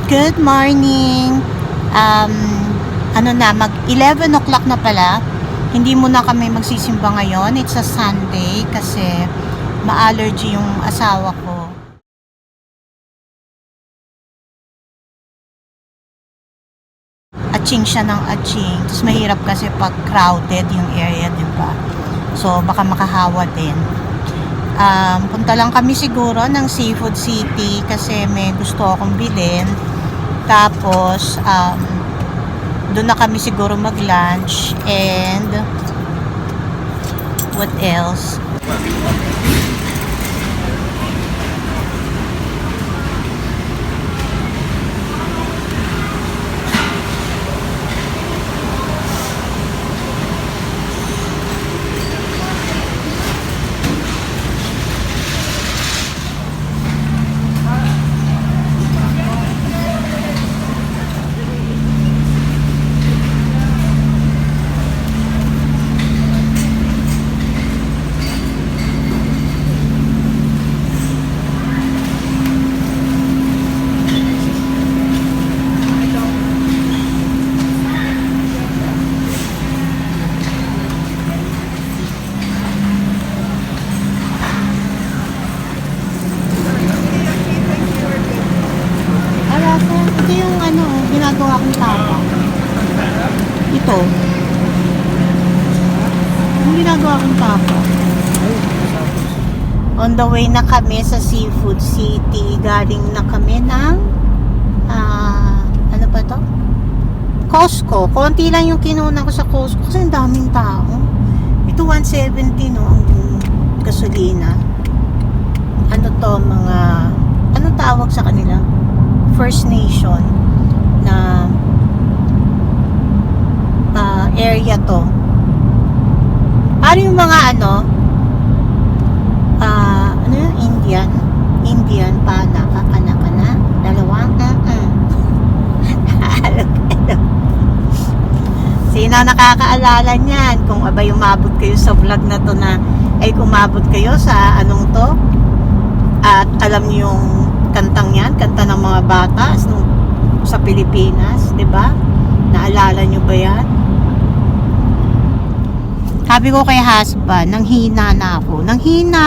Good morning. Ano na, mag 11 o'clock na pala. Hindi muna kami magsisimba ngayon. It's a Sunday kasi ma-allergy yung asawa ko. Atching siya ng atching. Tapos mahirap kasi pag crowded yung area, di ba? So baka makahawa din. Punta lang kami siguro ng Seafood City kasi may gusto akong bilhin. Tapos doon na kami siguro mag-lunch and what else? Ito yung ginagawa kong tapa. Ito. Yung ginagawa kong tapa. On the way na kami sa Seafood City. Galing na kami ng ano ba to? Costco. Konti lang yung kinuna ko sa Costco kasi ang daming tao. Ito 170 no, ang gasolina. Ano to, mga anong tawag sa kanila? First Nation na area to. Ano yung mga ano yung Indian pana kakana dalawang sino nakakaalala niyan kung abay umabot kayo sa vlog na to na ay kumabot kayo sa anong to at alam niyo yung kantang yan, kanta ng mga bata sa Pilipinas, 'di ba? Naalala nyo ba yan? Sabi ko kay husband, nanghina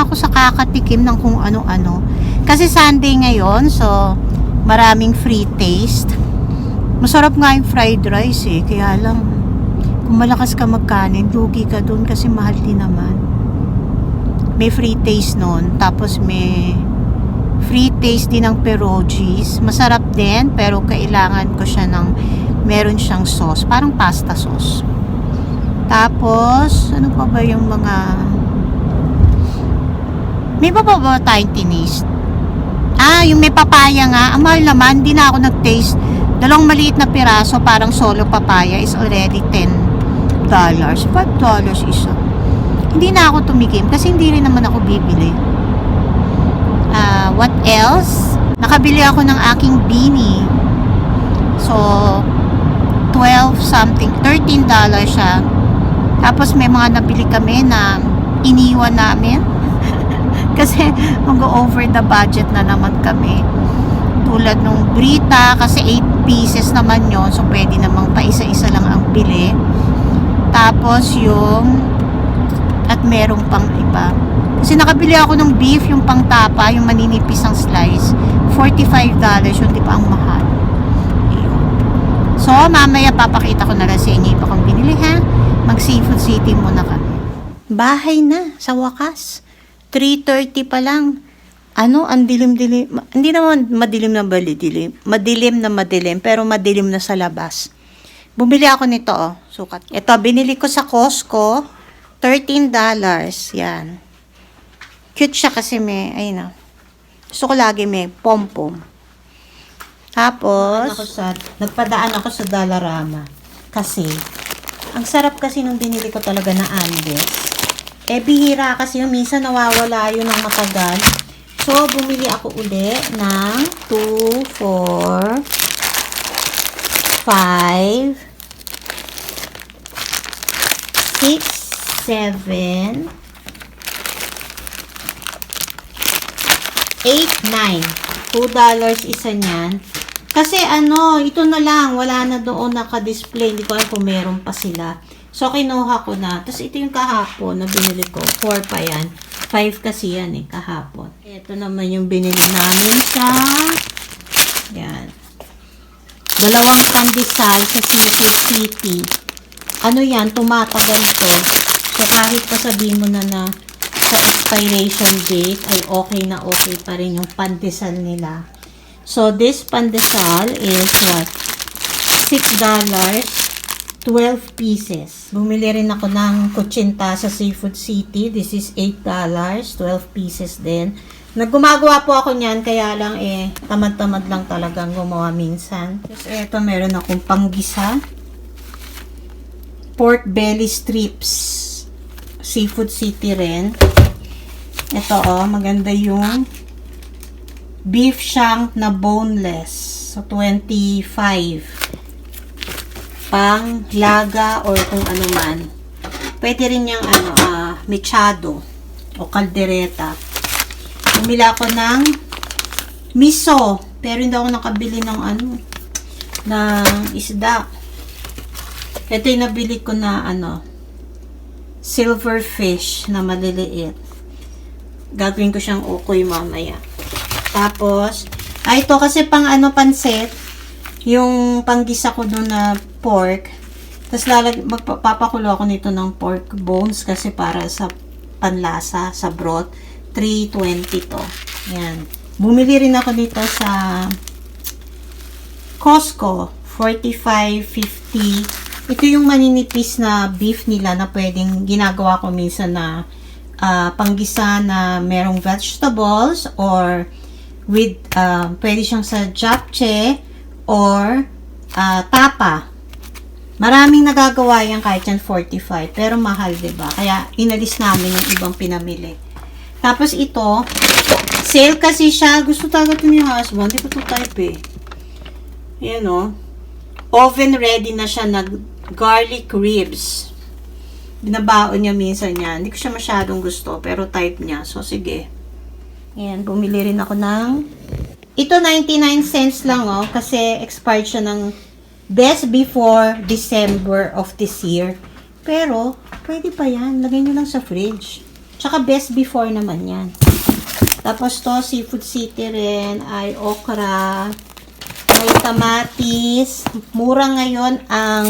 ako sa kakatikim ng kung ano-ano. Kasi Sunday ngayon, so maraming free taste. Masarap nga yung fried rice kaya lang kung malakas ka magkanin, lugi ka dun kasi mahal din naman. May free taste nun, tapos may free taste din ng pierogies. Masarap din, pero kailangan ko siya ng meron siyang sauce, parang pasta sauce. Tapos, ano pa ba yung mga may pa ba tayong tinis? Yung may papaya nga. Ang mahal naman, di na ako nag-taste. Dalawang maliit na piraso, parang solo papaya is already $10. $5 isa. Hindi na ako tumikim kasi hindi rin naman ako bibili. What else? Nakabili ako ng aking beanie. So, 12 something, $13 siya. Tapos may mga nabili kami na iniwan namin. Kasi mag-over the budget na naman kami. Tulad nung Brita, kasi 8 pieces naman yon, so pwede namang pa isa-isa lang ang bili. Tapos yung at merong pang iba. Kasi nakabili ako ng beef, yung pangtapa, yung maninipis ang slice. $45 yun, di ba ang mahal? Ayun. So, mamaya papakita ko na lang sa inyo pa kung binili ha. Mag Seafood City muna kami. Bahay na, sa wakas. 3:30 pa lang. Ang dilim-dilim. Hindi naman madilim na balidilim. Madilim na madilim, pero madilim na sa labas. Bumili ako nito, sukat. Ito, binili ko sa Costco. $13. Yan. Cute siya kasi may, ayun na. Gusto ko lagi may pom-pom. Tapos, nagpadaan ako sa Dollarama. Kasi, ang sarap kasi nung binili ko talaga na Andes. Bihira kasi yung minsan nawawala yun ng matagal. So, bumili ako uli ng 2, 4, 5, 6, 7, 8, 9. $2 isa niyan. Kasi ito na lang, wala na doon naka-display. Hindi ko alam kung meron pa sila. So, kinuha ko na. Tapos, ito yung kahapon na binili ko. 4 pa yan. 5 kasi yan kahapon. Ito naman yung binili namin sa, yan. Dalawang pandesal sa Seafood City. Ano yan, tumatagal to. So, kahit pa sabihin mo na sa expiration date, ay okay na okay pa rin yung pandesal nila. So, this pandesal is what? $6, 12 pieces. Bumili rin ako ng kutsinta sa Seafood City. This is $8, 12 pieces din. Naggumagawa po ako niyan, kaya lang tamad-tamad lang talagang gumawa minsan. Tapos eto, meron akong panggisa. Pork belly strips. Seafood City rin. Ito maganda yung beef shank na boneless. So, 25. Pang laga or kung ano man. Pwede rin yung mechado o kaldereta. Bumili ako ng miso. Pero hindi ako nakabili ng ng isda. Ito yung nabili ko na silverfish na maliliit. Gagawin ko siyang ukoy mamaya. Tapos, ito kasi pang pansit. Yung panggisa ko doon na pork. Tapos magpapakulo ako nito ng pork bones kasi para sa panlasa, sa broth. 320 to. Yan. Bumili rin ako dito sa Costco. 45.50. Ito yung maninipis na beef nila na pwedeng ginagawa ko minsan na panggisa na merong vegetables or with pwede siyang sa japchae or tapa. Maraming nagagawa yan kahit yan 45 pero mahal, 'di ba? Kaya inalis namin yung ibang pinamili. Tapos ito, sale kasi siya. Gusto talaga ito ni husband. Hindi ko ito type Ayan oven ready na siya na garlic ribs. Binabaon niya minsan yan. Hindi ko siya masyadong gusto, pero type niya. So, sige. Ayan, bumili rin ako ng ito 99 cents lang kasi expired siya ng best before December of this year. Pero, pwede pa yan. Lagay nyo lang sa fridge. Tsaka best before naman yan. Tapos to, Seafood City rin ay okra. May kamatis. Mura ngayon ang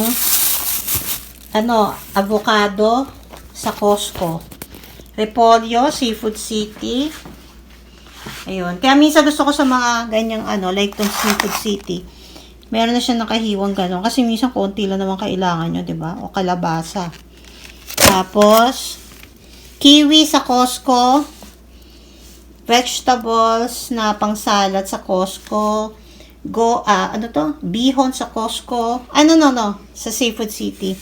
avocado sa Costco. Repolyo, Seafood City. Ayun. Kaya minsan gusto ko sa mga ganyang like tong Seafood City. Meron na siya nakahiwang gano'n. Kasi minsan konti lang naman kailangan nyo, diba? O kalabasa. Tapos, kiwi sa Costco. Vegetables na pang salad sa Costco. Bihon sa Costco. Sa Seafood City.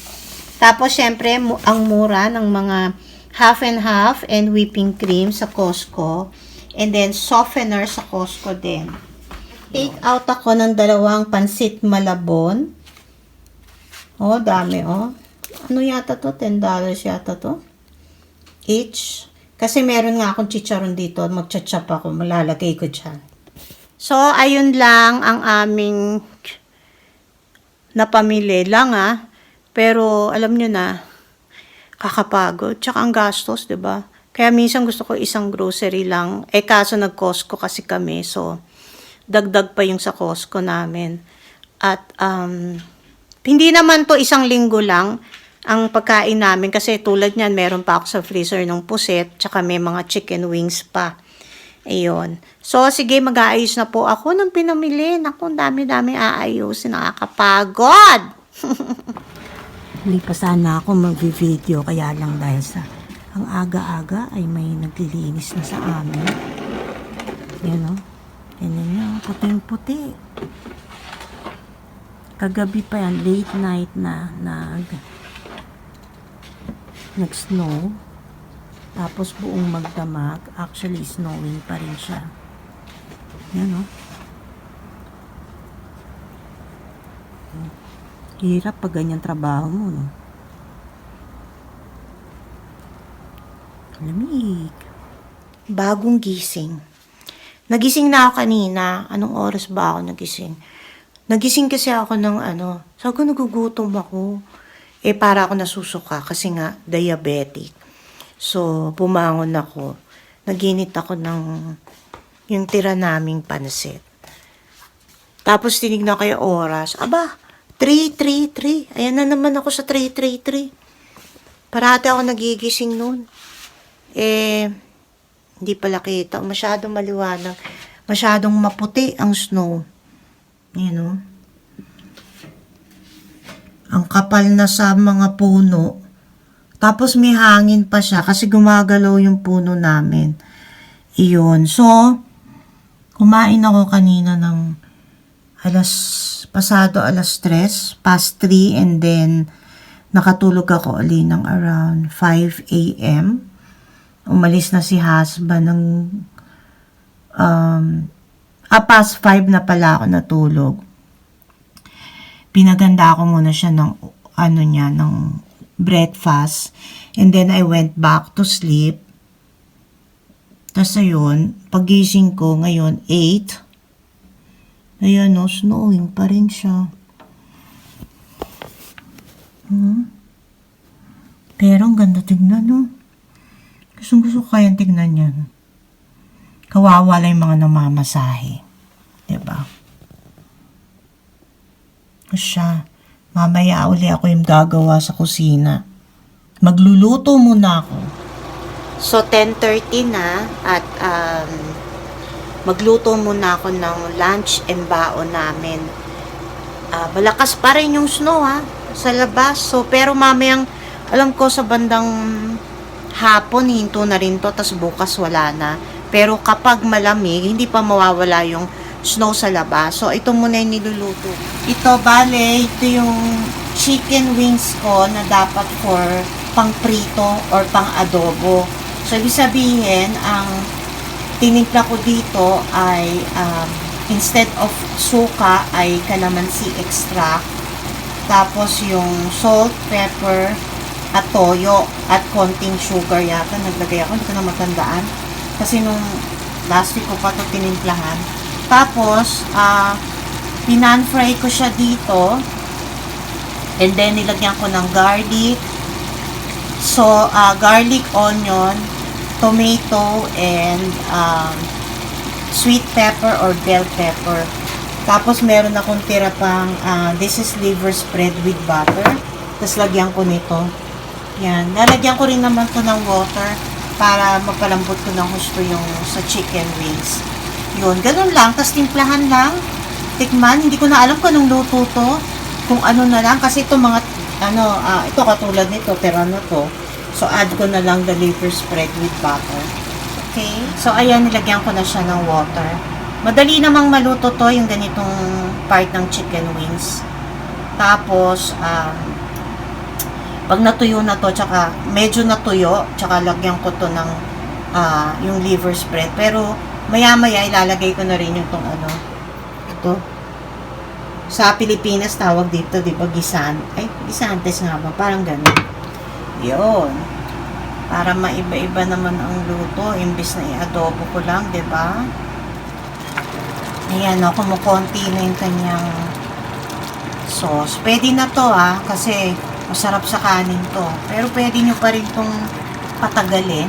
Tapos, syempre, ang mura ng mga half and half and whipping cream sa Costco. And then, softener sa Costco din. Take out ako ng 2 pansit malabon. Dami Ano yata to? $10 yata to. Each. Kasi meron nga akong chicharon dito. Magcha-chop ako. Malalagay ko dyan. So, ayun lang ang aming napamili lang Pero, alam nyo na, kakapagod. Tsaka ang gastos, 'di ba? Kaya minsan gusto ko isang grocery lang. Kaso nag-Costco kasi kami. So, dagdag pa yung sa Costco namin. At, hindi naman to isang linggo lang ang pagkain namin. Kasi tulad niyan, meron pa ako sa freezer ng puset. Tsaka may mga chicken wings pa. Ayun. So, sige, mag-aayos na po ako ng pinamili. Naku, dami-dami aayusin. Nakakapagod! Hindi pa sana ako mag-video. Kaya lang dahil sa ang aga-aga ay may naglilinis na sa amin. Yan Ganyan niya. Puting-puti. Kagabi pa yan. Late night na nag-snow. Tapos buong magdamag. Actually, snowing pa rin siya. Yan Hirap pag ganyan trabaho mo, Lamig. Bagong gising. Nagising na ako kanina. Anong oras ba ako nagising? Nagising kasi ako ng sabi ko nagugutom ako. Para ako nasusuka kasi nga diabetic. So, bumangon ako. Naginit ako ng yung tira naming pansit. Tapos tinignan ko yung oras. Aba, 3:33. Ayan na naman ako sa 3:33. Parati ako nagigising noon. Hindi pala kita. Masyadong maliwanag. Masyadong maputi ang snow. You know? Ang kapal na sa mga puno. Tapos may hangin pa siya kasi gumagalaw yung puno namin. Iyon. So, kumain ako kanina ng pasado alas 3, past 3, and then nakatulog ako uli ng around 5 a.m. Umalis na si husband ng past 5 na pala ako natulog. Pinaganda ko muna siya ng ng breakfast, and then I went back to sleep. Tapos ayun, pagising ko ngayon 8. Ayan, snowing pa rin siya. Pero ang ganda tignan, no? Gusto ko kayang tignan yan. Kawawa lang yung mga namamasahe. Diba? Siya. Mamaya uli ako yung gagawa sa kusina. Magluluto muna ako. So, 10:30 na at magluto muna ako ng lunch and baon namin. Malakas pa rin yung snow sa labas. So, pero mamayang alam ko sa bandang hapon, hinto na rin to, tas bukas wala na. Pero kapag malamig, hindi pa mawawala yung snow sa labas. So, ito muna yung niluluto. Ito, ito yung chicken wings ko na dapat for pang prito or pang adobo. So, ibig sabihin, ang tinimpla ko dito ay instead of suka ay calamansi extract. Tapos yung salt, pepper, at toyo at konting sugar yata naglagay ako, hindi ko na matandaan kasi nung last week ko pa ito tinimplahan. Tapos pinan-fry ko siya dito, and then nilagyan ko ng garlic, so garlic, onion, tomato, and sweet pepper or bell pepper. Tapos meron akong tira pang this is liver spread with butter. Tapos lagyan ko nito. Yan. Lalagyan ko rin naman to ng water para magpalambot ko ng husto yung sa chicken wings. Yun. Ganun lang. Tapos timplahan lang. Tikman. Hindi ko na alam kung anong luto to. Kung ano na lang. Kasi ito mga, ito katulad nito. Pero ano to. So, add ko na lang the liver spread with butter. Okay. So, ayan. Nilagyan ko na siya ng water. Madali namang maluto to. Yung ganitong part ng chicken wings. Tapos, pag natuyo na to, tsaka medyo natuyo, tsaka lagyan ko to ng yung liver spread. Pero maya-maya ilalagay ko na rin yung tong ito. Sa Pilipinas tawag dito, di ba, gisantes nga ba? Parang ganun. Yun. Para maiba-iba naman ang luto, imbis na i-adobo ko lang, di ba? Ayan, kumukonti na yung kanyang sauce. Pwede na to, kasi masarap sa kanin to. Pero pwede nyo pa rin itong patagalin.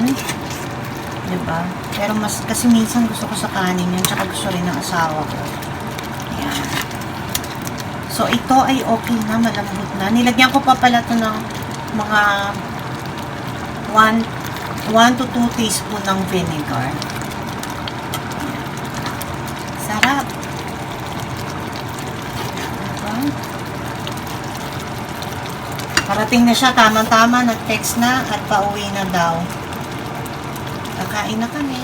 Diba? Pero kasi minsan gusto ko sa kanin yan. Tsaka gusto rin ng asawa ko. Ayan. So, ito ay okay na. Malambot na. Nilagyan ko pa pala ito ng mga 1 to 2 teaspoon ng vinegar. Ayan. Sarap. Parating na siya, tamang-tama, nag-text na at pauwi na daw. Kakain na kami.